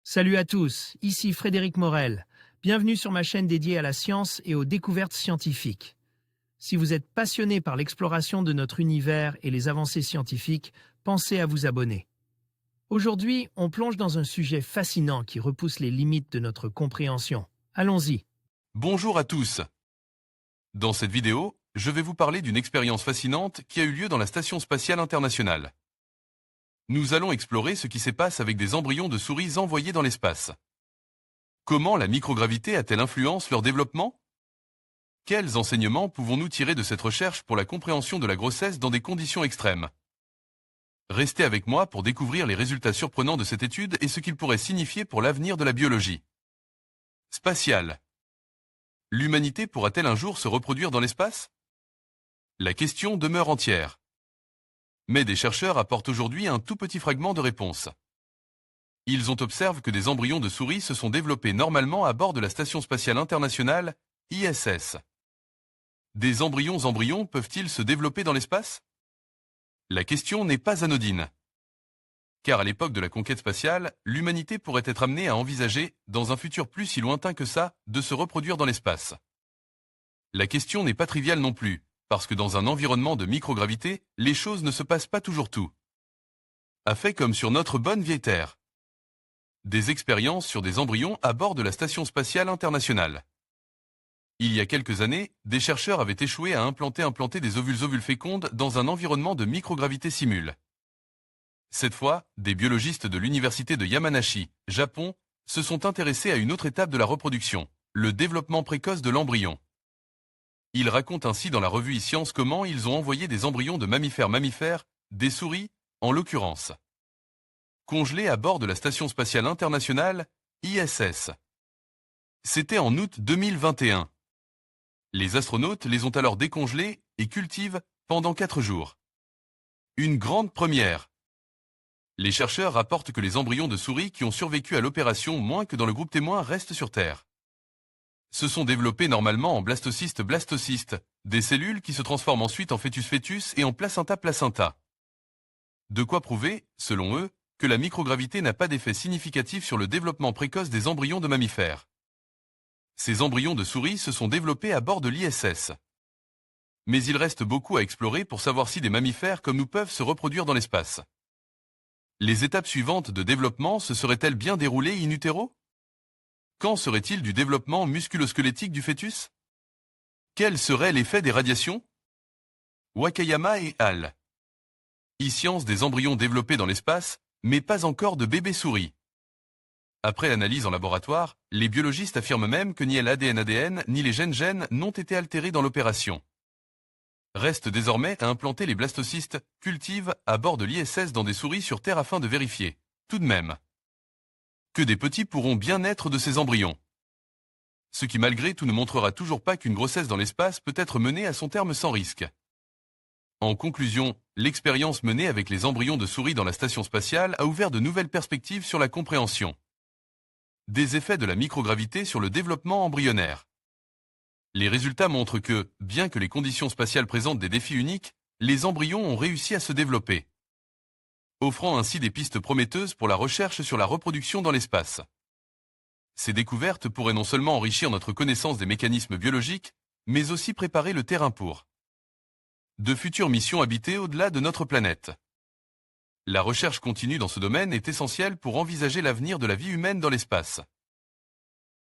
Salut à tous, ici Frédéric Morel. Bienvenue sur ma chaîne dédiée à la science et aux découvertes scientifiques. Si vous êtes passionné par l'exploration de notre univers et les avancées scientifiques, pensez à vous abonner. Aujourd'hui, on plonge dans un sujet fascinant qui repousse les limites de notre compréhension. Allons-y. Bonjour à tous. Dans cette vidéo, je vais vous parler d'une expérience fascinante qui a eu lieu dans la Station spatiale internationale. Nous allons explorer ce qui se passe avec des embryons de souris envoyés dans l'espace. Comment la microgravité a-t-elle influencé leur développement? Quels enseignements pouvons-nous tirer de cette recherche pour la compréhension de la grossesse dans des conditions extrêmes? Restez avec moi pour découvrir les résultats surprenants de cette étude et ce qu'ils pourraient signifier pour l'avenir de la biologie. Spatiale. L'humanité pourra-t-elle un jour se reproduire dans l'espace? La question demeure entière. Mais des chercheurs apportent aujourd'hui un tout petit fragment de réponse. Ils ont observé que des embryons de souris se sont développés normalement à bord de la Station spatiale internationale, ISS. Des embryons peuvent-ils se développer dans l'espace? La question n'est pas anodine. Car à l'époque de la conquête spatiale, l'humanité pourrait être amenée à envisager, dans un futur plus si lointain que ça, de se reproduire dans l'espace. La question n'est pas triviale non plus, parce que dans un environnement de microgravité, les choses ne se passent pas toujours tout à fait comme sur notre bonne vieille Terre. Des expériences sur des embryons à bord de la Station spatiale internationale. Il y a quelques années, des chercheurs avaient échoué à implanter des ovules fécondes dans un environnement de microgravité simule. Cette fois, des biologistes de l'université de Yamanashi, Japon, se sont intéressés à une autre étape de la reproduction, le développement précoce de l'embryon. Ils racontent ainsi dans la revue eScience comment ils ont envoyé des embryons de mammifères, des souris, en l'occurrence, congelés à bord de la Station spatiale internationale, ISS. C'était en août 2021. Les astronautes les ont alors décongelés et cultivent pendant 4 jours. Une grande première. Les chercheurs rapportent que les embryons de souris qui ont survécu à l'opération moins que dans le groupe témoin restent sur Terre. Se sont développés normalement en blastocystes, des cellules qui se transforment ensuite en fœtus et en placenta. De quoi prouver, selon eux, que la microgravité n'a pas d'effet significatif sur le développement précoce des embryons de mammifères. Ces embryons de souris se sont développés à bord de l'ISS. Mais il reste beaucoup à explorer pour savoir si des mammifères comme nous peuvent se reproduire dans l'espace. Les étapes suivantes de développement se seraient-elles bien déroulées in utero? Qu'en serait-il du développement musculo-squelettique du fœtus? Quel serait l'effet des radiations? Wakayama et al. eScience des embryons développés dans l'espace, mais pas encore de bébés souris. Après l'analyse en laboratoire, les biologistes affirment même que ni l'ADN ni les gènes n'ont été altérés dans l'opération. Reste désormais à implanter les blastocystes cultives à bord de l'ISS dans des souris sur Terre afin de vérifier, tout de même, que des petits pourront bien naître de ces embryons. Ce qui malgré tout ne montrera toujours pas qu'une grossesse dans l'espace peut être menée à son terme sans risque. En conclusion, l'expérience menée avec les embryons de souris dans la station spatiale a ouvert de nouvelles perspectives sur la compréhension des effets de la microgravité sur le développement embryonnaire. Les résultats montrent que, bien que les conditions spatiales présentent des défis uniques, les embryons ont réussi à se développer, offrant ainsi des pistes prometteuses pour la recherche sur la reproduction dans l'espace. Ces découvertes pourraient non seulement enrichir notre connaissance des mécanismes biologiques, mais aussi préparer le terrain pour de futures missions habitées au-delà de notre planète. La recherche continue dans ce domaine est essentielle pour envisager l'avenir de la vie humaine dans l'espace.